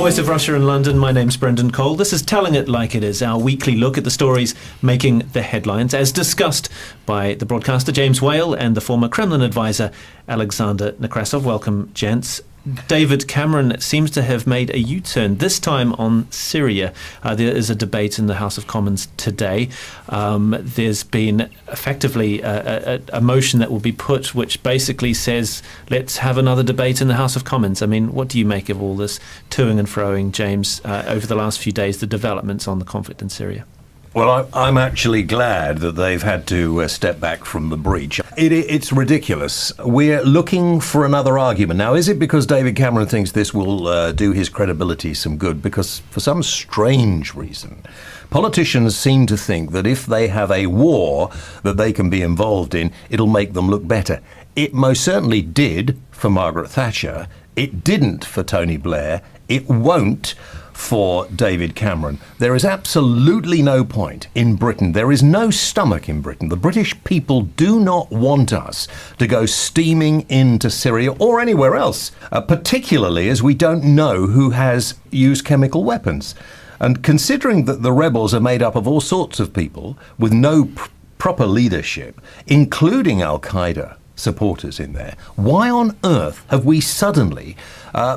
Voice of Russia in London, my name's Brendan Cole. This is Telling It Like It Is, our weekly look at the stories making the headlines, as discussed by the broadcaster James Whale and the former Kremlin advisor Alexander Nekrassov. Welcome, gents. David Cameron seems to have made a U-turn, this time on Syria. There is a debate in the House of Commons today. There's been effectively a motion that will be put which basically says, let's have another debate in the House of Commons. I mean, what do you make of all this toing and froing, James, over the last few days, the developments on the conflict in Syria? Well, I'm actually glad that they've had to step back from the breach. It's ridiculous. We're looking for another argument. Now, is it because David Cameron thinks this will do his credibility some good? Because for some strange reason, politicians seem to think that if they have a war that they can be involved in, it'll make them look better. It most certainly did for Margaret Thatcher. It didn't for Tony Blair. It won't for David Cameron. There is absolutely no point in Britain. There is no stomach in Britain. The British people do not want us to go steaming into Syria or anywhere else, particularly as we don't know who has used chemical weapons. And considering that the rebels are made up of all sorts of people with no proper leadership, including Al-Qaeda supporters in there, why on earth have we suddenly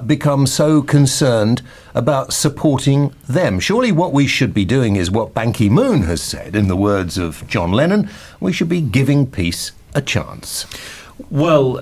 become so concerned about supporting them? Surely what we should be doing is what Ban Ki-moon has said, in the words of John Lennon: we should be giving peace a chance. Well,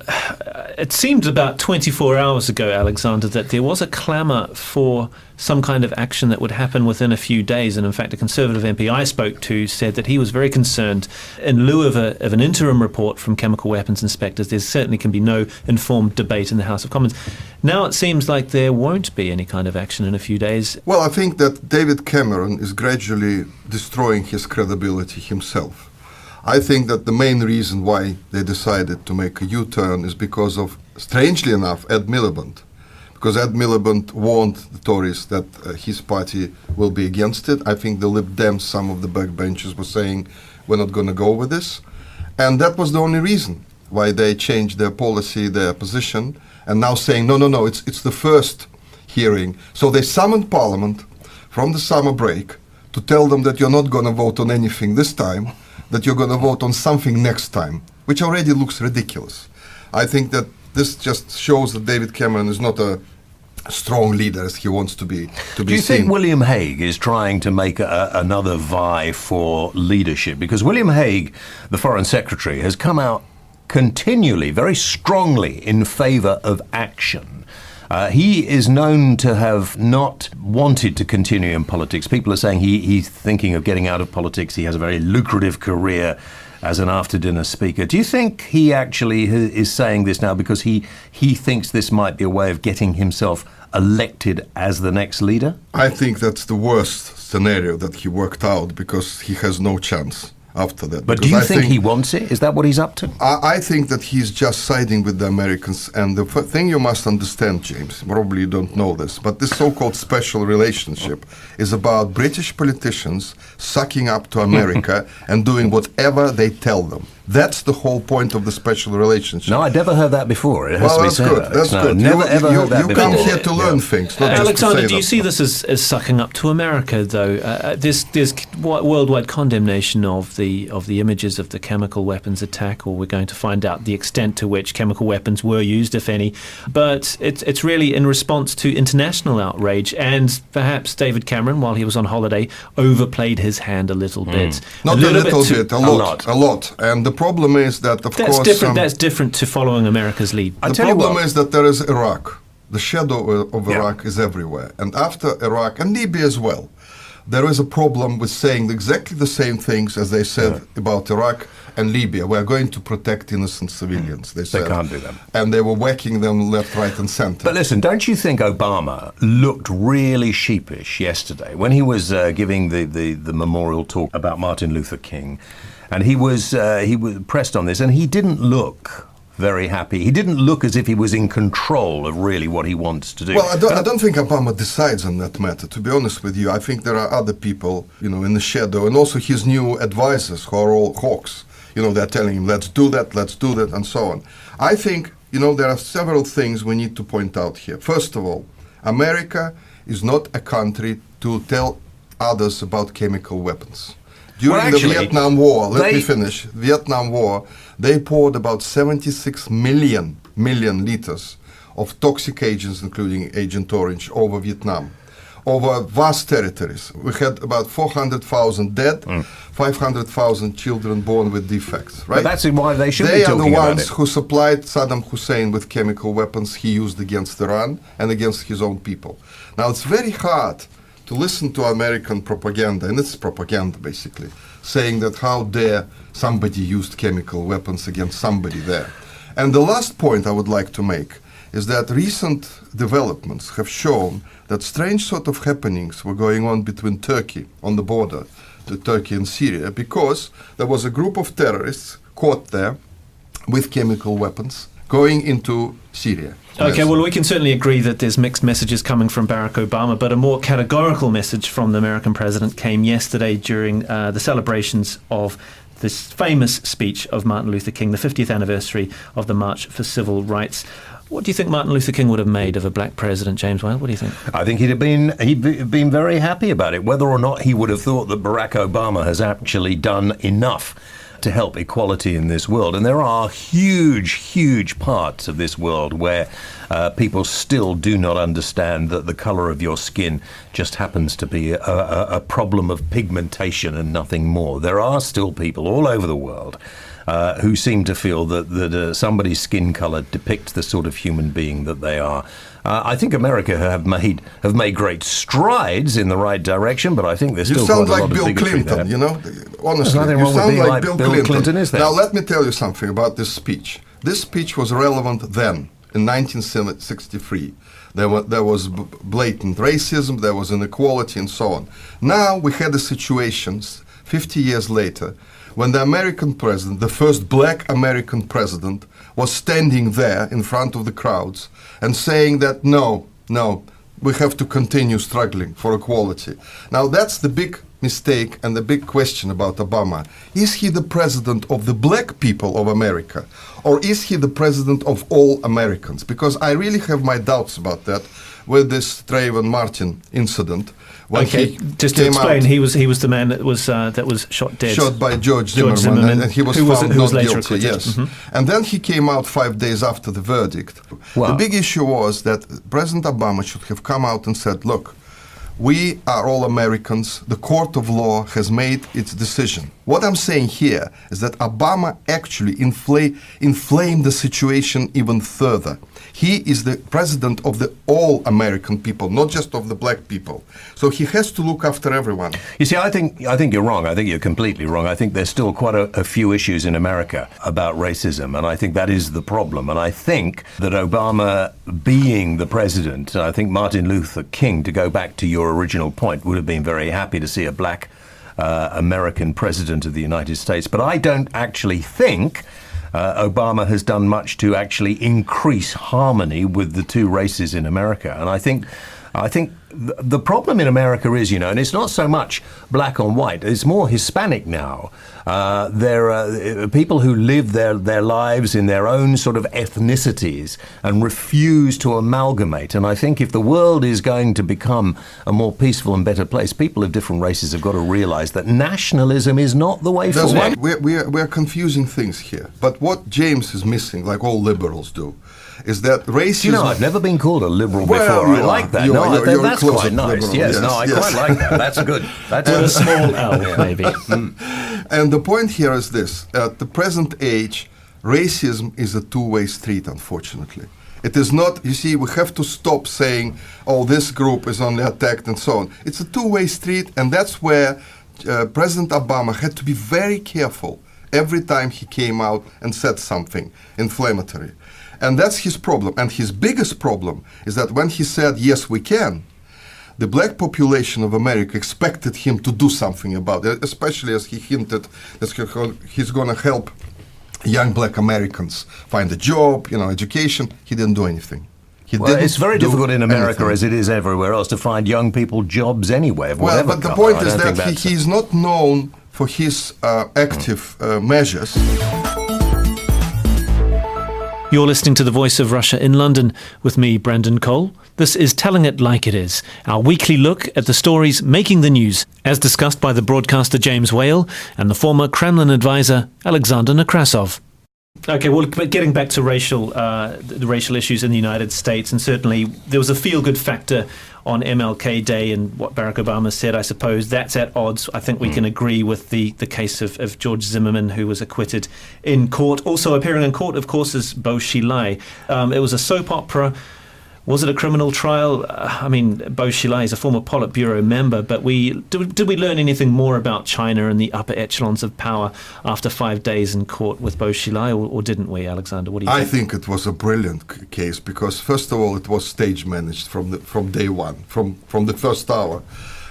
it seemed about 24 hours ago, Alexander, that there was a clamour for some kind of action that would happen within a few days. And in fact, a Conservative MP I spoke to said that he was very concerned, in lieu of an interim report from chemical weapons inspectors, there certainly can be no informed debate in the House of Commons. Now it seems like there won't be any kind of action in a few days. Well, I think that David Cameron is gradually destroying his credibility himself. I think that the main reason why they decided to make a U-turn is because of, strangely enough, Ed Miliband. Because Ed Miliband warned the Tories that his party will be against it. I think the Lib Dems, some of the backbenchers, were saying, we're not going to go with this. And that was the only reason why they changed their policy, their position, and now saying, no, it's the first hearing. So they summoned Parliament from the summer break to tell them that you're not going to vote on anything this time, that you're going to vote on something next time, which already looks ridiculous. I think that this just shows that David Cameron is not a strong leader as he wants to be. Do you think William Hague is trying to make another vie for leadership? Because William Hague, the Foreign Secretary, has come out continually, very strongly in favour of action. He is known to have not wanted to continue in politics. People are saying he's thinking of getting out of politics. He has a very lucrative career as an after-dinner speaker. Do you think he actually is saying this now because he thinks this might be a way of getting himself elected as the next leader? I think that's the worst scenario that he worked out, because he has no chance after that. But do you think he wants it? Is that what he's up to? I think that he's just siding with the Americans. And the thing you must understand, James, probably you don't know this, but this so-called special relationship is about British politicians sucking up to America and doing whatever they tell them. That's the whole point of the special relationship. No, I'd never heard that before. It has well, to be that's said. good. That's good. Never ever heard that before. You come here to learn things, not Alexander, just to say do you see this as sucking up to America, though? There's worldwide condemnation of the images of the chemical weapons attack, or we're going to find out the extent to which chemical weapons were used, if any. But it's really in response to international outrage, and perhaps David Cameron, while he was on holiday, overplayed his hand a little bit. Not a little bit, a lot. And the problem is that, of course... That's different to following America's lead. The problem is that there is Iraq. The shadow of Iraq is everywhere. And after Iraq, and Libya as well, there is a problem with saying exactly the same things as they said about Iraq and Libya. We're going to protect innocent civilians, they said. They can't do that. And they were whacking them left, right and center. But listen, don't you think Obama looked really sheepish yesterday when he was giving the memorial talk about Martin Luther King? And he was pressed on this, and he didn't look very happy. He didn't look as if he was in control of really what he wants to do. Well, I don't think Obama decides on that matter, to be honest with you. I think there are other people, in the shadow, and also his new advisors who are all hawks. They're telling him, let's do that, and so on. I think, there are several things we need to point out here. First of all, America is not a country to tell others about chemical weapons. During the Vietnam War, let me finish. Vietnam War, they poured about 76 million liters of toxic agents, including Agent Orange, over Vietnam, over vast territories. We had about 400,000 dead, 500,000 children born with defects, right? But that's why they should be talking about it. They are the ones who supplied Saddam Hussein with chemical weapons he used against Iran and against his own people. Now, it's very hard to listen to American propaganda, and it's propaganda basically, saying that how dare somebody used chemical weapons against somebody there. And the last point I would like to make is that recent developments have shown that strange sort of happenings were going on between Turkey, on the border to Turkey and Syria, because there was a group of terrorists caught there with chemical weapons going into Syria. Okay, well, we can certainly agree that there's mixed messages coming from Barack Obama, but a more categorical message from the American president came yesterday during the celebrations of this famous speech of Martin Luther King, the 50th anniversary of the March for Civil Rights. What do you think Martin Luther King would have made of a black president, James Whale? What do you think? I think he'd been very happy about it, whether or not he would have thought that Barack Obama has actually done enough to help equality in this world. And there are huge parts of this world where people still do not understand that the color of your skin just happens to be a problem of pigmentation and nothing more. There are still people all over the world who seem to feel that somebody's skin color depicts the sort of human being that they are. I think America have made great strides in the right direction, but I think there's still quite a lot of bigotry there. You sound like Bill Clinton, you know? Honestly, nothing you wrong with sound being like Bill Clinton, is there? Now, let me tell you something about this speech. This speech was relevant then, in 1963. There was blatant racism, there was inequality, and so on. Now we had a situation, 50 years later, when the American president, the first black American president, was standing there in front of the crowds and saying that no, we have to continue struggling for equality. Now that's the big mistake and the big question about Obama. Is he the president of the black people of America, or is he the president of all Americans? Because I really have my doubts about that with this Trayvon Martin incident. When just to explain, he was the man that was shot dead. Shot by George Zimmerman, and he was found not guilty. Yes, and then he came out 5 days after the verdict. Wow. The big issue was that President Obama should have come out and said, "Look, we are all Americans. The court of law has made its decision." What I'm saying here is that Obama actually inflamed the situation even further. He is the president of the all American people, not just of the black people. So he has to look after everyone. You see, I think you're wrong. I think you're completely wrong. I think there's still quite a few issues in America about racism, and I think that is the problem. And I think that Obama being the president, I think Martin Luther King, to go back to your original point, would have been very happy to see a black American president of the United States. But I don't actually think Obama has done much to actually increase harmony with the two races in America. And I think the problem in America is, and it's not so much black on white, it's more Hispanic now. There are people who live their lives in their own sort of ethnicities and refuse to amalgamate. And I think if the world is going to become a more peaceful and better place, people of different races have got to realize that nationalism is not the way forward. We are confusing things here. But what James is missing, like all liberals do, is that racism... I've never been called a liberal before. I like that. That's quite nice. Liberal. Yes, I quite like that. That's good. That's a small L, maybe. And the point here is this. At the present age, racism is a two-way street, unfortunately. It is not, you see, we have to stop saying, oh, this group is only attacked and so on. It's a two-way street, and that's where President Obama had to be very careful every time he came out and said something inflammatory. And that's his problem. And his biggest problem is that when he said, yes, we can, the black population of America expected him to do something about it, especially as he hinted that he's going to help young black Americans find a job, education. He didn't do anything. It's very difficult in America, as it is everywhere else, to find young people jobs anyway, of whatever but the point is that he's not known for his active measures. You're listening to The Voice of Russia in London with me, Brendan Cole. This is Telling It Like It Is, our weekly look at the stories making the news, as discussed by the broadcaster James Whale and the former Kremlin advisor Alexander Nekrassov. Okay, well, getting back to the racial issues in the United States, and certainly there was a feel-good factor on MLK Day, and what Barack Obama said, I suppose, that's at odds. I think we can agree with the case of George Zimmerman, who was acquitted in court. Also appearing in court, of course, is Bo Xilai. It was a soap opera. Was it a criminal trial? I mean, Bo Xilai is a former Politburo member, but did we learn anything more about China and the upper echelons of power after 5 days in court with Bo Xilai, or didn't we, Alexander? What do you think? I think it was a brilliant case because, first of all, it was stage managed from day one, from the first hour.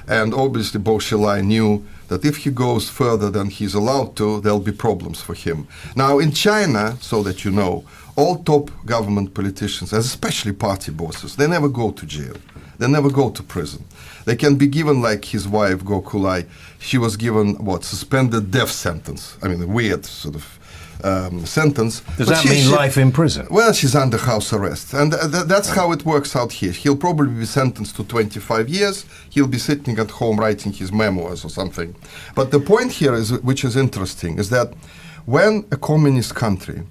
And obviously, Bo Xilai knew that if he goes further than he's allowed to, there'll be problems for him. Now, in China, so that you know, all top government politicians, especially party bosses, they never go to jail. They never go to prison. They can be given, like his wife, Bo Xilai, she was given, suspended death sentence. I mean, a weird sort of sentence. Does that mean life in prison? Well, she's under house arrest. And that's how it works out here. He'll probably be sentenced to 25 years. He'll be sitting at home writing his memoirs or something. But the point here, which is interesting, is that when a communist country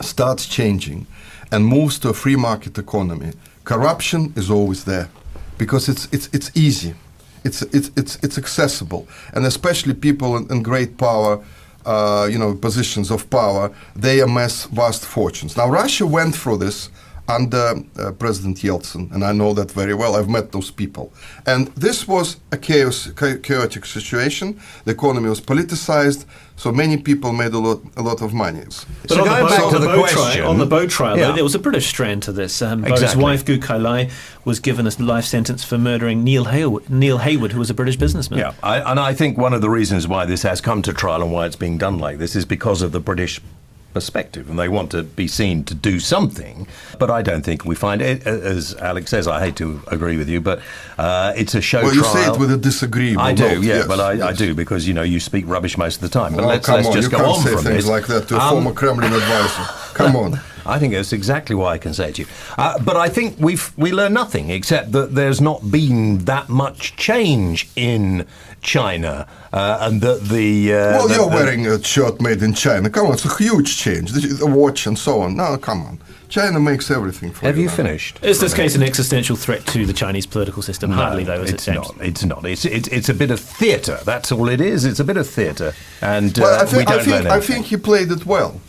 starts changing and moves to a free market economy, corruption is always there because it's easy, it's accessible, and especially people in great power, positions of power, they amass vast fortunes. Now, Russia went through this under President Yeltsin, and I know that very well. I've met those people. And this was a chaotic situation. The economy was politicized, so many people made a lot of money. But on the Bo trial, though, there was a British strand to this. Bo's wife, Bo Xilai, was given a life sentence for murdering Neil Heywood, who was a British businessman. Yeah, and I think one of the reasons why this has come to trial and why it's being done like this is because of the British perspective, and they want to be seen to do something. But I don't think we find it, as Alex says, I hate to agree with you, but it's a show trial. Well, you say it with a disagreement. I do, but I do, because you speak rubbish most of the time. But let's just go on from this. You can't say things like that to a former Kremlin advisor. Come on. I think that's exactly what I can say to you. But I think we learn nothing except that there's not been that much change in China, and that you're wearing a shirt made in China. Come on, it's a huge change. A watch and so on. No, come on. China makes everything for you. Have you finished? Is this case an existential threat to the Chinese political system? No, hardly, though, is it, James? It's not. It's a bit of theatre. That's all it is. It's a bit of theatre, and we don't learn anything. I think he played it well.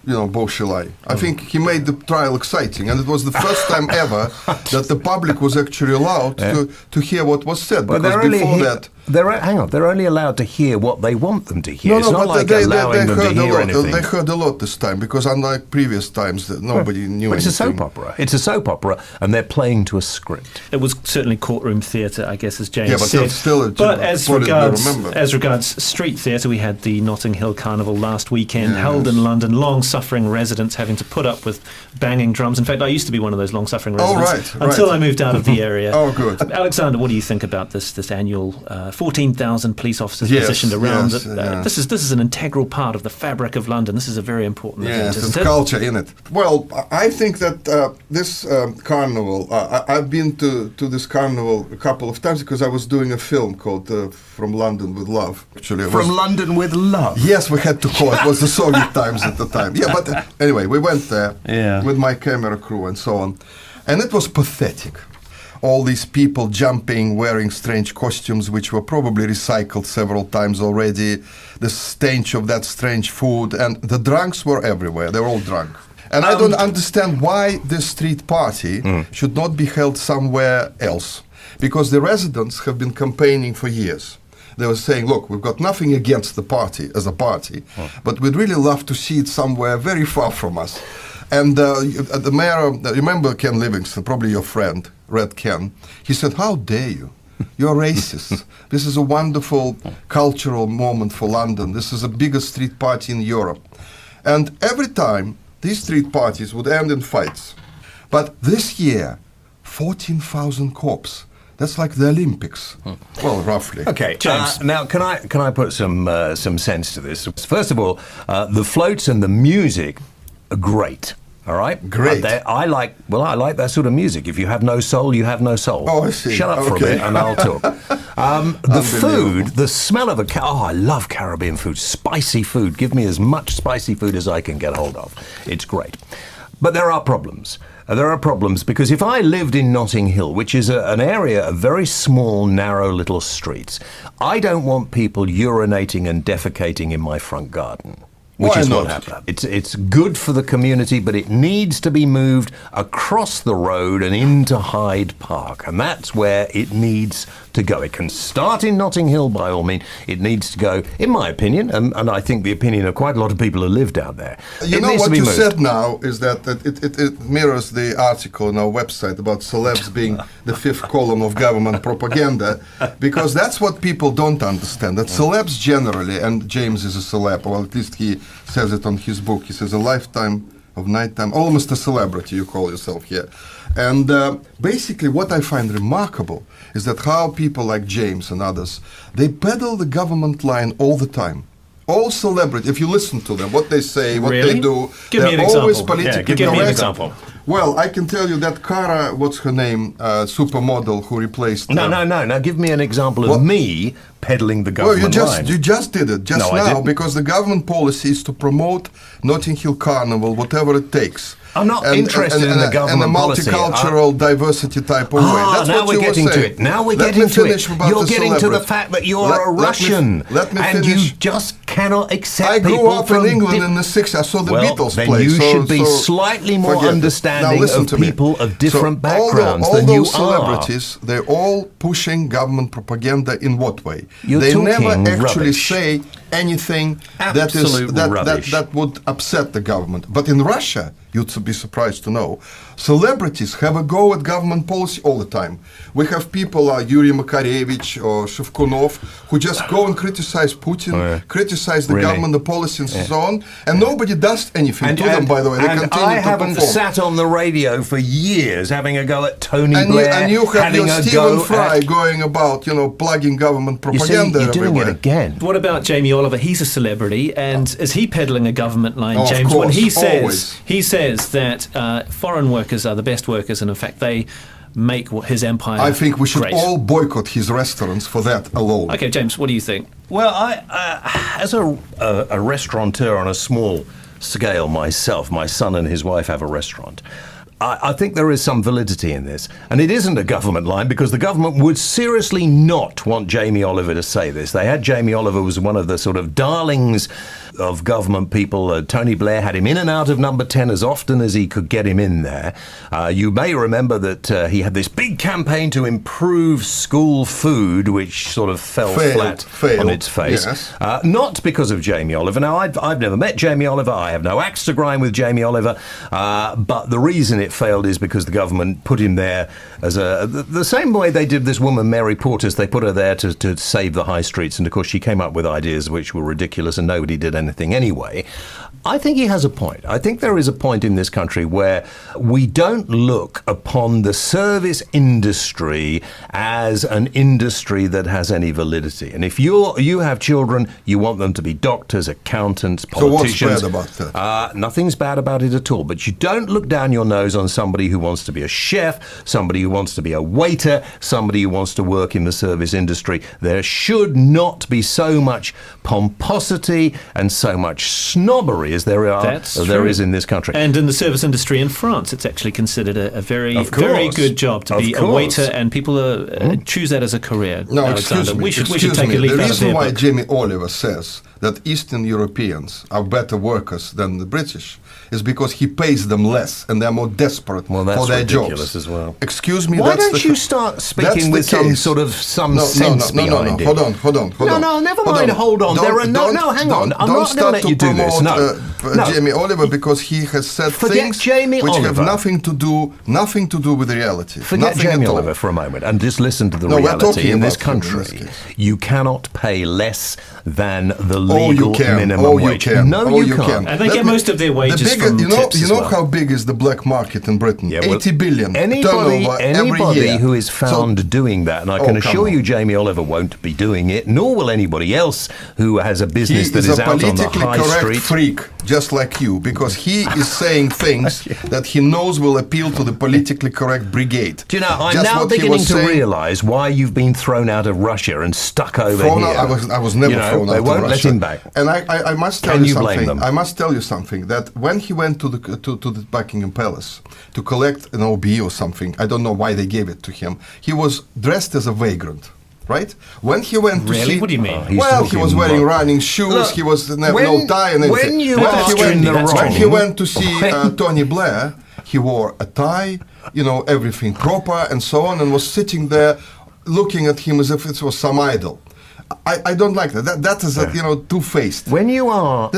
Bo Xilai. I think he made the trial exciting, and it was the first time ever that the public was actually allowed to hear what was said. Well, because they're only allowed to hear what they want them to hear. It's not like allowing them to hear anything. They heard a lot this time, because unlike previous times, that nobody knew anything. It's a soap opera. It's a soap opera, and they're playing to a script. It was certainly courtroom theatre, I guess, as James said. Still as regards street theatre, we had the Notting Hill Carnival last weekend, held in London. Long-suffering residents having to put up with banging drums. In fact, I used to be one of those long-suffering residents until I moved out of the area. Oh, good. Alexander, what do you think about this annual 14,000 police officers positioned around it? This is an integral part of the fabric of London. This is a very important event, isn't it? Culture in it. Well, I think that this carnival, I've been to this carnival a couple of times because I was doing a film called From London with Love. Actually, London with Love? Yes, we had to call it. It was the Soviet times at the time. Yeah, but anyway, we went there with my camera crew and so on. And it was pathetic. All these people jumping, wearing strange costumes, which were probably recycled several times already, the stench of that strange food, and the drunks were everywhere. They were all drunk. And I don't understand why this street party should not be held somewhere else. Because the residents have been campaigning for years. They were saying, look, we've got nothing against the party as a party, but we'd really love to see it somewhere very far from us. And the mayor, remember Ken Livingstone, probably your friend, Red Ken, he said, how dare you? You're racist. This is a wonderful cultural moment for London. This is the biggest street party in Europe. And every time, these street parties would end in fights. But this year, 14,000 cops. That's like the Olympics. Well, roughly. Okay, James. Now, can I put some sense to this? First of all, the floats and the music are great. All right? Great. I like that sort of music. If you have no soul, you have no soul. Oh, I see. Shut up for a Okay. bit and I'll talk. The food, the smell of I love Caribbean food. Spicy food. Give me as much spicy food as I can get hold of. It's great. But there are problems. There are problems because if I lived in Notting Hill, which is an area of very small, narrow little streets, I don't want people urinating and defecating in my front garden. Which Why is not? what happened. It's good for the community, but it needs to be moved across the road and into Hyde Park, and that's where it needs to go. It can start in Notting Hill, by all means. It needs to go, in my opinion, and I think the opinion of quite a lot of people who live down there. You know what you said now is that it mirrors the article on our website about celebs being the fifth column of government propaganda, because that's what people don't understand. That celebs generally, and James is a celeb, or at least he says it on his book. He says a lifetime of nighttime, almost a celebrity you call yourself here. And basically what I find remarkable is that how people like James and others, they peddle the government line all the time. All celebrities, if you listen to them, what they say, what Really? they do, Give me they're an always example. politically Give me an correct. example. Well, I can tell you that Cara, what's her name, supermodel who replaced... No. Now give me an example of What? me peddling the Well, government line. you just did it just No, I now, didn't. because the government policy is to promote Notting Hill Carnival, whatever it takes. I'm not interested in the government and a policy. multicultural diversity type of way. That's now what we're you were getting to saying. it. Now we're Let getting me to finish it. about You're the getting to the celebrity. fact that you're Let- a let me- Russian, let me and you finish. just cannot accept I grew people up from in England diff- in the 60s. I saw the well, Beatles then play. you so- should be so slightly more forget it. understanding Now listen of to me. people of different So backgrounds all than you those are. celebrities, they're all pushing government propaganda in what way? You're they never talking actually rubbish. say anything Absolute rubbish. that would upset the government. But in Russia, you'd be surprised to know, celebrities have a go at government policy all the time. We have people like Yuri Makarevich or Shevkunov who just go and criticize Putin, criticize the Really? government, the policy, and so on, and nobody does anything to them. By the way, they and continue I to haven't perform. sat on the radio for years having a go at Tony And Blair, you have having your a Stephen go Fry at... going about, plugging government You see, propaganda you're doing it everywhere. again. What about Jamie Oliver? He's a celebrity, and is he peddling a government line, Of James? When course, he says that foreign workers are the best workers, and in fact they make his empire. I think we should great. all boycott his restaurants for that alone. Okay, James, what do you think? Well, as a restaurateur on a small scale myself, my son and his wife have a restaurant. I think there is some validity in this. And it isn't a government line because the government would seriously not want Jamie Oliver to say this. They had Jamie Oliver was one of the sort of darlings of government people. Tony Blair had him in and out of number 10 as often as he could get him in there. You may remember that he had this big campaign to improve school food, which sort of fell flat on its face. Yes. Not because of Jamie Oliver. Now, I've never met Jamie Oliver. I have no axe to grind with Jamie Oliver. But the reason it failed is because the government put him there as the same way they did this woman, Mary Portas. They put her there to save the high streets. And, of course, she came up with ideas which were ridiculous and nobody did anything anyway. I think he has a point. I think there is a point in this country where we don't look upon the service industry as an industry that has any validity. And if you have children, you want them to be doctors, accountants, politicians. So what's bad about that? Nothing's bad about it at all. But you don't look down your nose on somebody who wants to be a chef, somebody who wants to be a waiter, somebody who wants to work in the service industry. There should not be so much pomposity and so much snobbery as there is in this country. And in the service industry in France, it's actually considered a very, very good job to be a waiter, and people choose that as a career. No, Alexander, excuse me. we should excuse take me. a leaf The out of reason their why book. Jamie Oliver says that Eastern Europeans are better workers than the British is because he pays them less and they're more desperate Well, that's for their ridiculous jobs as well. Excuse me. Why that's don't you start speaking with some case. sort of sense behind it? Hold on. No, never mind. Hold on. There are hang on. I'm not going to let you do this. No. Jamie Oliver, because he has said Forget things Jamie which Oliver. have nothing to do with reality. Forget nothing Jamie at all. Oliver for a moment and just listen to the No, we're reality. talking In this about him in country, this case. you cannot pay less than the Oh, legal you can. minimum Oh, wage. you can. No, Oh, you you can't. can. And they get most of their wages from you know tips as well. how big is the black market market in Britain. Yeah, well, 80 billion turnover every year. Who is found doing that, and I can assure you Jamie Oliver won't be doing it, nor will anybody else who has a business that is out on the high street. He is a politically correct freak, just like you, because he is saying things that he knows will appeal to the politically correct brigade. Do you know, I'm now beginning to realise why you've been thrown out of Russia and stuck over here. I was never thrown out of Russia. They won't let him back. And I must tell you something. I must tell you something, that when he went to the Buckingham Palace to collect an OB or something, I don't know why they gave it to him, he was dressed as a vagrant. Right? When he went to see... What do you mean? He was wearing running shoes, look, he was no tie and everything. When he went to see Tony Blair, he wore a tie, everything proper and so on, and was sitting there looking at him as if it was some idol. I don't like that. That is, two-faced. When you are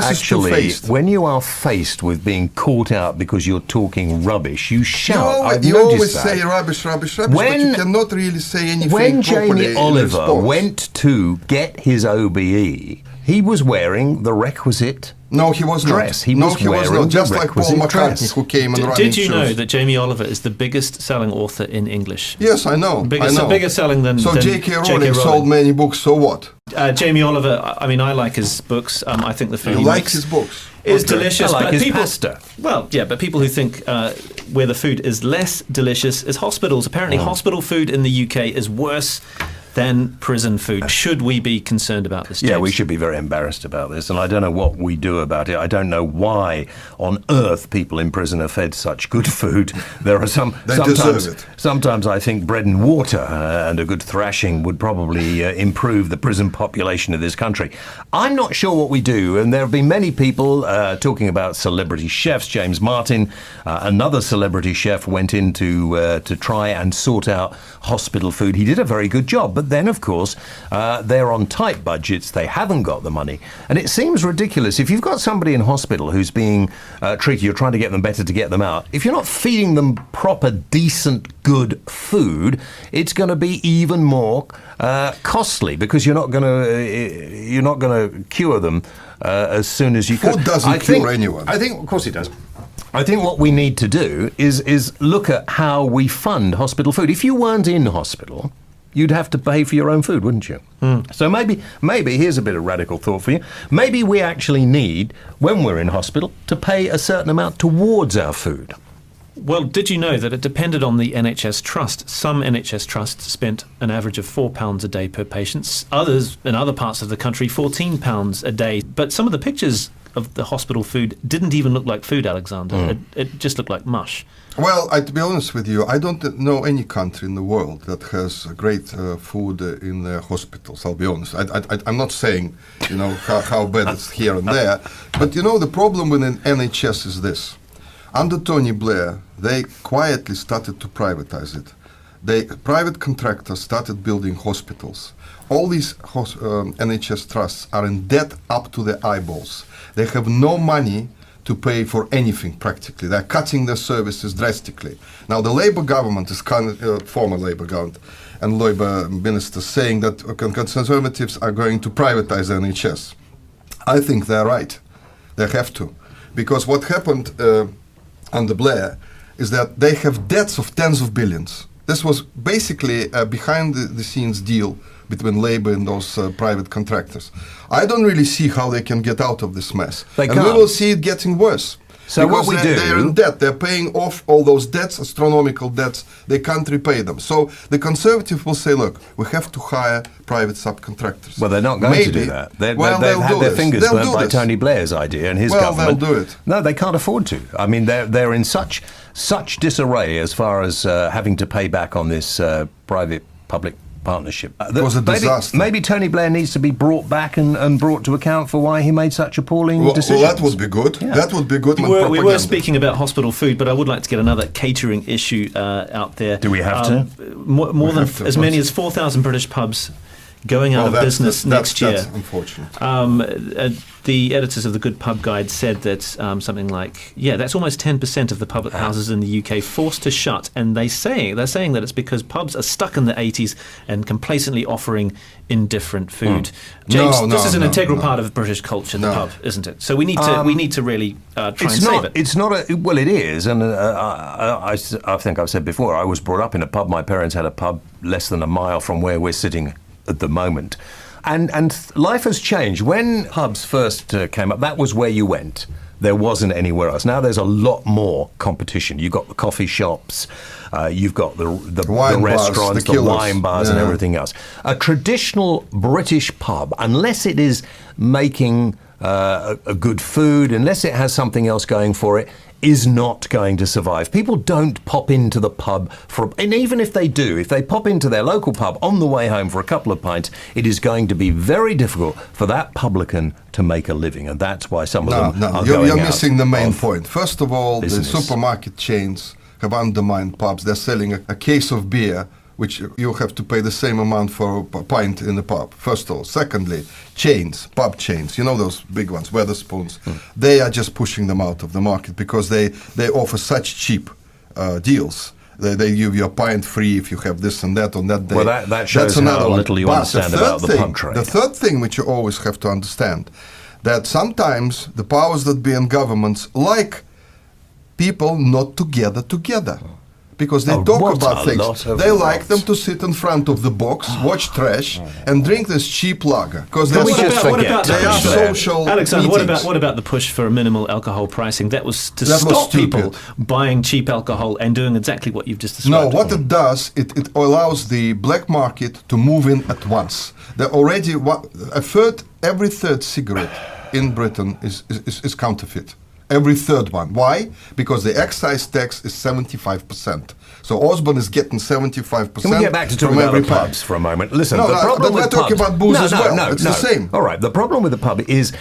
when you are faced with being caught out because you're talking rubbish, you shout. You always say rubbish, but you cannot really say anything when properly. Jamie Oliver went to get his OBE, he was wearing the requisite No, he was dress. Not. He was not. Just like Paul McCartney, who came and running Did you shoes. know that Jamie Oliver is the biggest selling author in English? Yes, I know. Bigger selling than J.K. Rowling sold many books, so what? Jamie Oliver, I like his books. I think the food he likes makes his books. Is delicious. I like but his people, pasta. Well, yeah, but people who think where the food is less delicious is hospitals. Apparently, hospital food in the UK is worse than prison food. Should we be concerned about this, James? Yeah, we should be very embarrassed about this, and I don't know what we do about it. I don't know why on earth people in prison are fed such good food. There are sometimes I think bread and water and a good thrashing would probably improve the prison population of this country. I'm not sure what we do, and there have been many people talking about celebrity chefs. James Martin, another celebrity chef, went in to try and sort out hospital food. He did a very good job, but then, of course, they're on tight budgets. They haven't got the money. And it seems ridiculous. If you've got somebody in hospital who's being treated, you're trying to get them better to get them out. If you're not feeding them proper, decent, good food, it's going to be even more costly because you're not going to cure them as soon as you could. Food doesn't cure anyone. I think, of course, it does. I think what we need to do is look at how we fund hospital food. If you weren't in hospital, you'd have to pay for your own food, wouldn't you? So maybe here's a bit of radical thought for you. Maybe we actually need, when we're in hospital, to pay a certain amount towards our food. Well, did you know that it depended on the NHS trust? Some NHS trusts spent an average of £4 a day per patient. Others, in other parts of the country, £14 a day. But some of the pictures of the hospital food didn't even look like food, Alexander. It just looked like mush. Well, to be honest with you, I don't know any country in the world that has great food in their hospitals, I'll be honest. I'm not saying, how bad it's here and there, but the problem with an NHS is this. Under Tony Blair, they quietly started to privatize it. Private contractors started building hospitals. All these NHS trusts are in debt up to their eyeballs. They have no money to pay for anything practically. They're cutting their services drastically. Now the Labour government is former Labour government and Labour ministers saying that Conservatives are going to privatize the NHS. I think they're right. They have to. Because what happened under Blair is that they have debts of tens of billions. This was basically a behind-the-scenes deal between Labour and those private contractors. I don't really see how they can get out of this mess. We will see it getting worse. So what we do... They're in debt. They're paying off all those debts, astronomical debts. They can't repay them. So the Conservative will say, look, we have to hire private subcontractors. Well, they're not going to do that. They've had their fingers burnt by Tony Blair's idea and his government. They'll do it. No, they can't afford to. I mean, they're in such disarray as far as having to pay back on this private-public partnership. It was a disaster. Maybe Tony Blair needs to be brought back and brought to account for why he made such appalling decisions. Well, that would be good. Yeah. That would be good. We were speaking about hospital food, but I would like to get another catering issue out there. Do we have to? More than as many as 4,000 British pubs going out of business next year. That's unfortunate. The editors of the Good Pub Guide said that something like, that's almost 10% of the public houses in the UK forced to shut, and they're saying that it's because pubs are stuck in the 80s and complacently offering indifferent food. James, this is an integral part of British culture, the pub, isn't it? So we need to really try and save it. It's not well, it is, and I think I've said before, I was brought up in a pub. My parents had a pub less than a mile from where we're sitting at the moment. And life has changed. When pubs first came up, that was where you went. There wasn't anywhere else. Now there's a lot more competition. You've got the coffee shops, you've got the restaurants, the wine bars and everything else. A traditional British pub, unless it is making a good food, unless it has something else going for it, is not going to survive. People don't pop into the pub and even if they do, if they pop into their local pub on the way home for a couple of pints, it is going to be very difficult for that publican to make a living, and that's why some of them are going you're out missing the main point. First of all, business. The supermarket chains have undermined pubs. They're selling a case of beer, which you have to pay the same amount for a pint in the pub, first of all. Secondly, pub chains, you know those big ones, Weatherspoons, they are just pushing them out of the market because they offer such cheap deals. They give you a pint free if you have this and that on that day. Well, that shows how little you understand about the pub trade. The third thing which you always have to understand, that sometimes the powers that be in governments like people not to gather together. Because they talk about things. They like them to sit in front of the box, watch trash, and drink this cheap lager. Because they are social. Alexander, meetings. what about the push for minimal alcohol pricing? That was to stop people buying cheap alcohol and doing exactly what you've just described. No, what it does, it allows the black market to move in at once. Already every third cigarette in Britain is counterfeit. Every third one. Why? Because the excise tax is 75%. So Osborne is getting 75%. Can we get back to talking about the pubs for a moment? Listen, the problem with we're talking about booze as well. It's the same. All right. The problem with the pub is,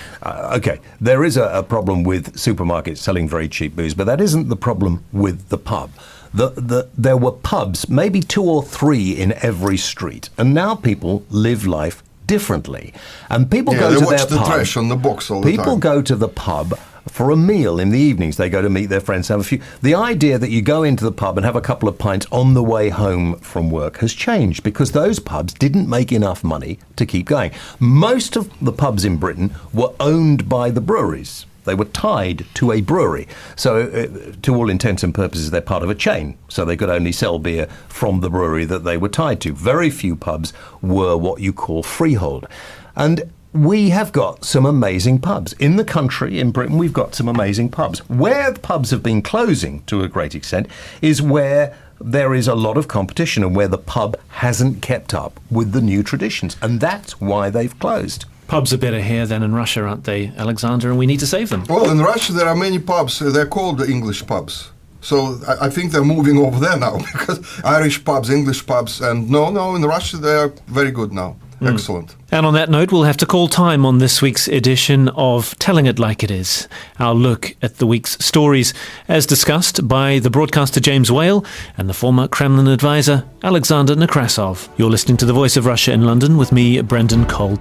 there is a problem with supermarkets selling very cheap booze, but that isn't the problem with the pub. There were pubs, maybe 2 or 3 in every street, and now people live life differently. And people go to their pub. They watch the trash on the box all the time. People go to the pub for a meal in the evenings. They go to meet their friends, have a few. The idea that you go into the pub and have a couple of pints on the way home from work has changed because those pubs didn't make enough money to keep going. Most of the pubs in Britain were owned by the breweries. They were tied to a brewery. So to all intents and purposes, they're part of a chain. So they could only sell beer from the brewery that they were tied to. Very few pubs were what you call freehold. And we have got some amazing pubs. In the country, in Britain, we've got some amazing pubs. Where the pubs have been closing to a great extent is where there is a lot of competition and where the pub hasn't kept up with the new traditions. And that's why they've closed. Pubs are better here than in Russia, aren't they, Alexander? And we need to save them. Well, in Russia there are many pubs. They're called the English pubs. So I think they're moving over there now because Irish pubs, English pubs, and no, in Russia they are very good now. Excellent. And on that note, we'll have to call time on this week's edition of Telling It Like It Is, our look at the week's stories, as discussed by the broadcaster James Whale and the former Kremlin advisor Alexander Nekrassov. You're listening to The Voice of Russia in London with me, Brendan Cole.